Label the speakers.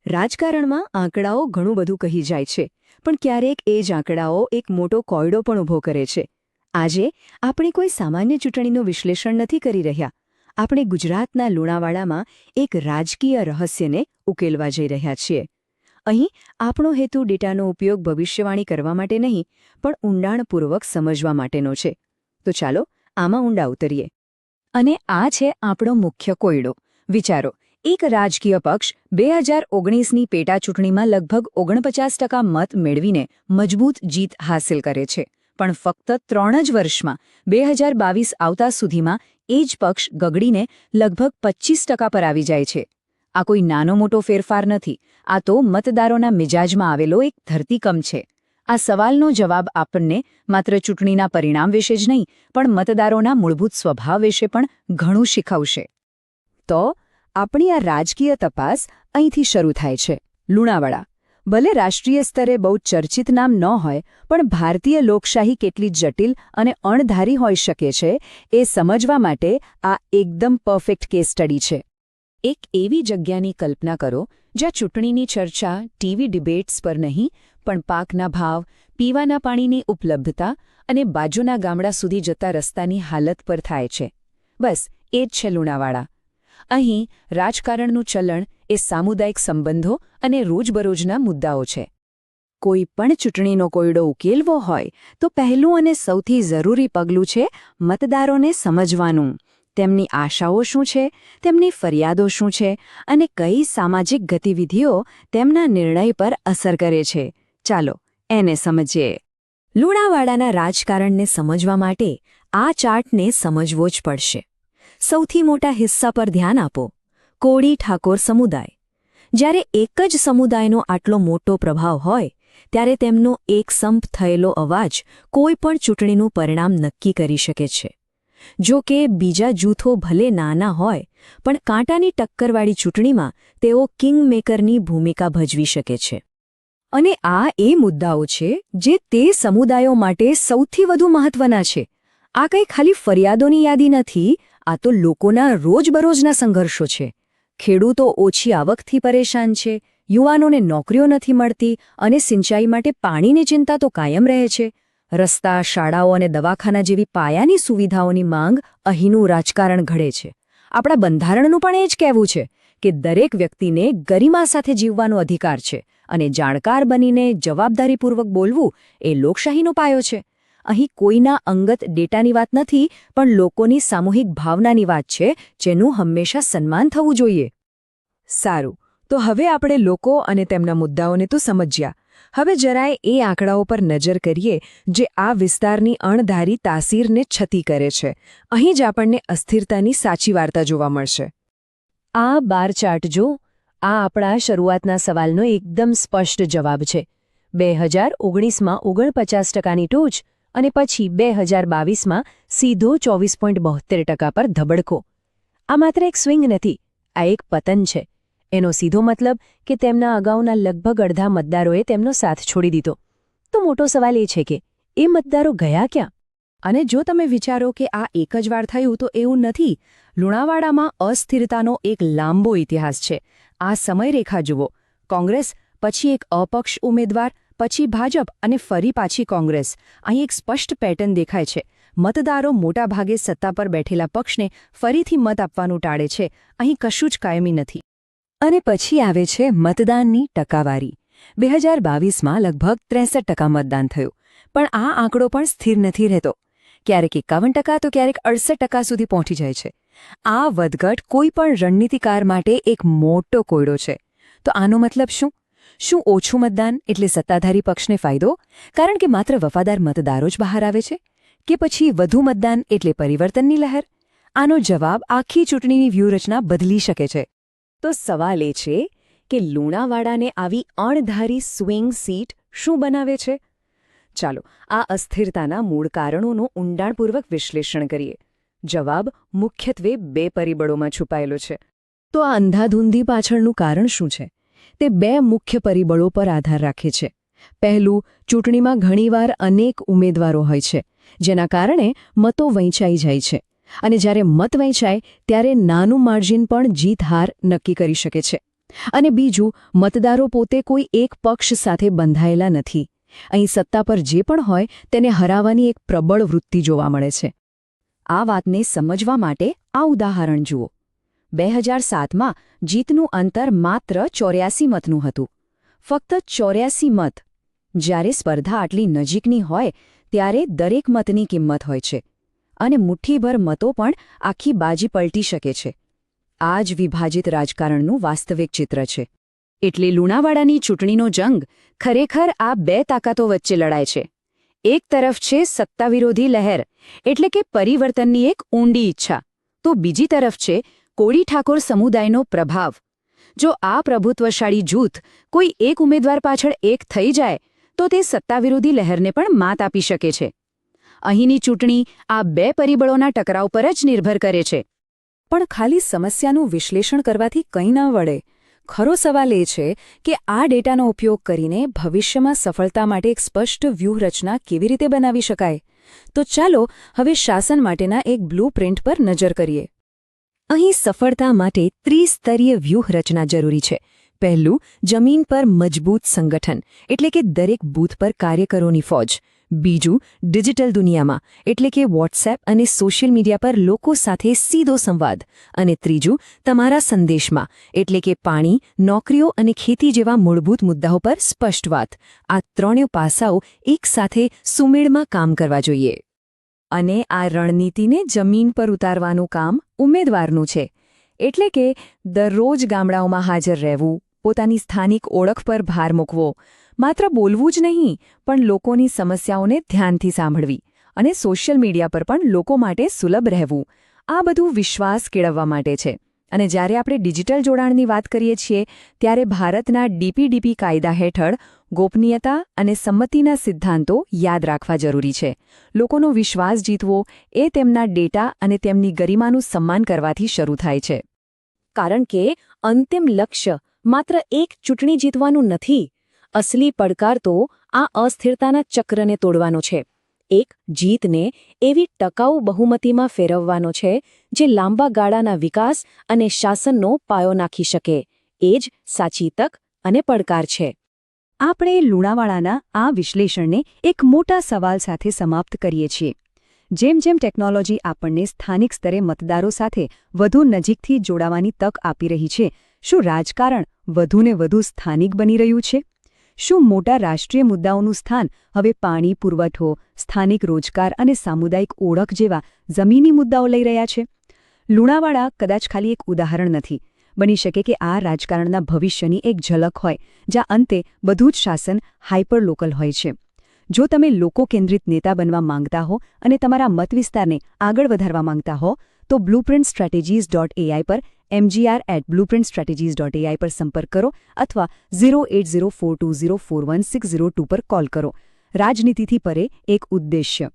Speaker 1: રાજકારણમાં આંકડાઓ ઘણું બધું કહી જાય છે, પણ ક્યારેક એ જ આંકડાઓ એક મોટો કોયડો પણ ઊભો કરે છે. આજે આપણે કોઈ સામાન્ય ચૂંટણીનું વિશ્લેષણ નથી કરી રહ્યા. આપણે ગુજરાતના લુણાવાડામાં એક રાજકીય રહસ્યને ઉકેલવા જઈ રહ્યા છીએ. અહીં આપણો હેતુ ડેટાનો ઉપયોગ ભવિષ્યવાણી કરવા માટે નહીં, પણ ઊંડાણપૂર્વક સમજવા માટેનો છે. તો ચાલો આમાં ઊંડા ઉતરીએ. અને આ છે આપણો મુખ્ય કોયડો. વિચારો, એક રાજકીય પક્ષ 2019ની પેટાચૂંટણીમાં લગભગ 49% મત મેળવીને મજબૂત જીત હાંસલ કરે છે. પણ ફક્ત 3 જ વર્ષમાં 2022 આવતા સુધીમાં એ જ પક્ષ ગગડીને લગભગ 25% પર આવી જાય છે. આ કોઈ નાનો મોટો ફેરફાર નથી. આ તો મતદારોના મિજાજમાં આવેલો એક ધરતીકંપ છે. આ સવાલનો જવાબ આપણને માત્ર ચૂંટણીના પરિણામ વિશે જ નહીં, પણ મતદારોના મૂળભૂત સ્વભાવ વિશે પણ ઘણું શીખવશે. તો આપણી આ રાજકીય તપાસ અહીંથી શરૂ થાય છે. લુણાવાડા ભલે રાષ્ટ્રીય સ્તરે બહુ ચર્ચિત નામ ન હોય, પણ ભારતીય લોકશાહી કેટલી જટિલ અને અણધારી હોઈ શકે છે એ સમજવા માટે આ એકદમ પરફેક્ટ કેસ સ્ટડી છે. એક એવી જગ્યાની કલ્પના કરો જ્યાં ચૂંટણીની ચર્ચા ટીવી ડિબેટ્સ પર નહીં, પણ પાકના ભાવ, પીવાના પાણીની ઉપલબ્ધતા અને બાજુના ગામડા સુધી જતા રસ્તાની હાલત પર થાય છે. બસ એ જ છે લુણાવાડા. અહીં રાજકારણનું ચલણ એ સામુદાયિક સંબંધો અને રોજબરોજના મુદ્દાઓ છે. કોઈ પણ ચૂંટણીનો કોયડો ઉકેલવો હોય તો પહેલું અને સૌથી જરૂરી પગલું છે મતદારોને સમજવાનું. તેમની આશાઓ શું છે, તેમની ફરિયાદો શું છે અને કઈ સામાજિક ગતિવિધિઓ તેમના નિર્ણય પર અસર કરે છે. ચાલો એને સમજીએ. લુણાવાડાના રાજકારણને સમજવા માટે આ ચાર્ટને સમજવો જ પડશે. સૌથી મોટા હિસ્સા પર ધ્યાન આપો. કોળી ઠાકોર સમુદાય. જ્યારે એક જ સમુદાયનો આટલો મોટો પ્રભાવ હોય, ત્યારે તેમનો એકસંપ થયેલો અવાજ કોઈ પણ ચૂંટણીનું પરિણામ નક્કી કરી શકે છે. જો કે બીજા જૂથો ભલે નાના હોય, પણ કાંટાની ટક્કરવાળી ચૂંટણીમાં તેઓ કિંગમેકરની ભૂમિકા ભજવી શકે છે. અને આ એ મુદ્દાઓ છે જે તે સમુદાયો માટે સૌથી વધુ મહત્વના છે. આ કંઈ ખાલી ફરિયાદોની યાદી નથી, આ તો લોકોના રોજબરોજના સંઘર્ષો છે. ખેડૂતો ઓછી આવકથી પરેશાન છે, યુવાનોને નોકરીઓ નથી મળતી અને સિંચાઈ માટે પાણીની ચિંતા તો કાયમ રહે છે. રસ્તા, શાળાઓ અને દવાખાના જેવી પાયાની સુવિધાઓની માંગ અહીંનું રાજકારણ ઘડે છે. આપણા બંધારણનું પણ એ જ કહેવું છે કે દરેક વ્યક્તિને ગરિમા સાથે જીવવાનો અધિકાર છે અને જાણકાર બનીને જવાબદારીપૂર્વક બોલવું એ લોકશાહીનો પાયો છે. અહીં કોઈના અંગત ડેટાની વાત નથી, પણ લોકોની સામૂહિક ભાવનાની વાત છે, જેનું હંમેશા સન્માન થવું જોઈએ. સારું, તો હવે આપણે લોકો અને તેમના મુદ્દાઓને તો સમજ્યા. હવે જરાય એ આંકડાઓ પર નજર કરીએ જે આ વિસ્તારની અણધારી તાસીરને છતી કરે છે. અહીં જ આપણને અસ્થિરતાની સાચી વાર્તા જોવા મળશે. આ બાર ચાર્ટ જો, આ આપણા શરૂઆતના સવાલનો એકદમ સ્પષ્ટ જવાબ છે. 2019માં 49%ની ટોચ અને પછી 2022માં સીધો 24.72% પર ધબડકો. આ માત્ર એક સ્વિંગ નથી, આ એક પતન છે. એનો સીધો મતલબ કે તેમના અગાઉના લગભગ અડધા મતદારોએ તેમનો સાથ છોડી દીધો. તો મોટો સવાલ એ છે કે એ મતદારો ગયા ક્યાં? અને જો તમે વિચારો કે આ એક જ વાર થયું, તો એવું નથી. લુણાવાડામાં અસ્થિરતાનો એક લાંબો ઇતિહાસ છે. આ સમયરેખા જુઓ. કોંગ્રેસ, પછી એક અપક્ષ ઉમેદવાર, પછી ભાજપ અને ફરી પાછી કોંગ્રેસ. અહીં એક સ્પષ્ટ પેટર્ન દેખાય છે. મતદારો મોટાભાગે સત્તા પર બેઠેલા પક્ષને ફરીથી મત આપવાનું ટાળે છે. અહીં કશું જ કાયમી નથી. અને પછી આવે છે મતદાનની ટકાવારી. 2022માં લગભગ 63% મતદાન થયું. પણ આ આંકડો પણ સ્થિર નથી રહેતો. ક્યારેક 51% તો ક્યારેક 68% સુધી પહોંચી જાય છે. આ વધઘટ કોઈ પણ રણનીતિકાર માટે એક મોટો કોયડો છે. તો આનો મતલબ શું? શું ઓછું મતદાન એટલે સત્તાધારી પક્ષને ફાયદો, કારણ કે માત્ર વફાદાર મતદારો જ બહાર આવે છે? કે પછી વધુ મતદાન એટલે પરિવર્તનની લહેર? આનો જવાબ આખી ચૂંટણીની વ્યૂહરચના બદલી શકે છે. તો સવાલ એ છે કે લુણાવાડાને આવી અણધારી સ્વિંગ સીટ શું બનાવે છે? ચાલો આ અસ્થિરતાના મૂળ કારણોનું ઊંડાણપૂર્વક વિશ્લેષણ કરીએ. જવાબ મુખ્યત્વે 2 પરિબળોમાં છુપાયેલો છે. તો આ અંધાધૂંધી પાછળનું કારણ શું છે? તે 2 મુખ્ય પરિબળો પર આધાર રાખે છે. પહેલું, ચૂંટણીમાં ઘણીવાર અનેક ઉમેદવારો હોય છે, જેના કારણે મતો વહેંચાઈ જાય છે. અને જ્યારે મત વહેંચાય ત્યારે નાનું માર્જિન પણ જીત-હાર નક્કી કરી શકે છે. અને બીજું, મતદારો પોતે કોઈ એક પક્ષ સાથે બંધાયેલા નથી. અહીં સત્તા પર જે પણ હોય તેને હરાવવાની એક પ્રબળ વૃત્તિ જોવા મળે છે. આ વાતને સમજવા માટે આ ઉદાહરણ જુઓ. 2007માં જીતનું અંતર માત્ર 84 મતનું હતું. ફક્ત 84 મત. જ્યારે સ્પર્ધા આટલી નજીકની હોય ત્યારે દરેક મતની કિંમત હોય છે. અને મુઠ્ઠીભર મતો પણ આખી બાજી પલટી શકે છે. આ જ વિભાજિત રાજકારણનું વાસ્તવિક ચિત્ર છે. એટલે લુણાવાડાની ચૂંટણીનો જંગ ખરેખર આ બે તાકાતો વચ્ચે લડાય છે. એક તરફ છે સત્તાવિરોધી લહેર, એટલે કે પરિવર્તનની એક ઊંડી ઈચ્છા, તો બીજી તરફ છે કોળી ઠાકોર સમુદાયનો પ્રભાવ. જો આ પ્રભુત્વશાળી જૂથ કોઈ એક ઉમેદવાર પાછળ એક થઈ જાય તો તે સત્તાવિરોધી લહેરને પણ માત આપી શકે છે. અહીંની ચૂંટણી આ બે પરિબળોના ટકરાવ પર જ નિર્ભર કરે છે. પણ ખાલી સમસ્યાનું વિશ્લેષણ કરવાથી કંઈ ન વળે. ખરો સવાલ એ છે કે આ ડેટાનો ઉપયોગ કરીને ભવિષ્યમાં સફળતા માટે એક સ્પષ્ટ વ્યૂહરચના કેવી રીતે બનાવી શકાય. તો ચાલો હવે શાસન માટેના એક બ્લુપ્રિન્ટ પર નજર કરીએ. અહીં સફળતા માટે ત્રિસ્તરીય વ્યૂહરચના જરૂરી છે. પહેલું, જમીન પર મજબૂત સંગઠન, એટલે કે દરેક બૂથ પર કાર્યકરોની ફોજ. બીજું, ડિજિટલ દુનિયામાં, એટલે કે વોટ્સએપ અને સોશિયલ મીડિયા પર લોકો સાથે સીધો સંવાદ. અને ત્રીજું, તમારા સંદેશમાં, એટલે કે પાણી, નોકરીઓ અને ખેતી જેવા મૂળભૂત મુદ્દાઓ પર સ્પષ્ટ વાત. આ ત્રણેય પાસાઓ એકસાથે સુમેળમાં કામ કરવા જોઈએ. અને આ રણનીતિને જમીન પર ઉતારવાનું કામ ઉમેદવારનું છે. એટલે કે દરરોજ ગામડાઓમાં હાજર રહેવું, પોતાની સ્થાનિક ઓળખ પર ભાર મૂકવો, માત્ર બોલવું જ નહીં પણ લોકોની સમસ્યાઓને ધ્યાનથી સાંભળવી અને સોશિયલ મીડિયા પર પણ લોકો માટે સુલભ રહેવું. આ બધું વિશ્વાસ કેળવવા માટે છે. અને જ્યારે આપણે ડિજિટલ જોડાણની વાત કરીએ છીએ ત્યારે ભારતના DPDP કાયદા હેઠળ ગોપનીયતા અને સંમતિના સિદ્ધાંતો યાદ રાખવા જરૂરી છે. લોકોનો વિશ્વાસ જીતવો એ તેમના ડેટા અને તેમની ગરિમાનું સન્માન કરવાથી શરૂ થાય છે. કારણ કે અંતિમ લક્ષ્ય માત્ર એક ચૂંટણી જીતવાનું નથી. અસલી પડકાર તો આ અસ્થિરતાના ચક્રને તોડવાનો છે. એક જીતને એવી ટકાઉ બહુમતીમાં ફેરવવાનો છે જે લાંબા ગાળાના વિકાસ અને શાસનનો પાયો નાખી શકે. એ જ સાચી તક અને પડકાર છે. આપણે લુણાવાડાના આ વિશ્લેષણને એક મોટા સવાલ સાથે સમાપ્ત કરીએ છીએ. જેમ જેમ ટેકનોલોજી આપણને સ્થાનિક સ્તરે મતદારો સાથે વધુ નજીકથી જોડાવાની તક આપી રહી છે, શું રાજકારણ વધુને વધુ સ્થાનિક બની રહ્યું છે? શું મોટા રાષ્ટ્રીય મુદ્દાઓનું સ્થાન હવે પાણી પુરવઠો, સ્થાનિક રોજગાર અને સામુદાયિક ઓળખ જેવા જમીની મુદ્દાઓ લઈ રહ્યા છે? લુણાવાડા કદાચ ખાલી એક ઉદાહરણ નથી. બની શકે કે આ રાજકારણના ભવિષ્યની એક ઝલક હોય, જ્યાં અંતે બધું જ શાસન હાઇપર લોકલ હોય છે. જો તમે લોકો કેન્દ્રિત નેતા બનવા માંગતા હો અને તમારા મતવિસ્તારને આગળ વધારવા માંગતા હો તો blueprintstrategies.ai પર mgr@blueprintstrategies.ai પર સંપર્ક કરો અથવા 08042041602 પર કોલ કરો. રાજનીતિથી પરે એક ઉદ્દેશ્ય.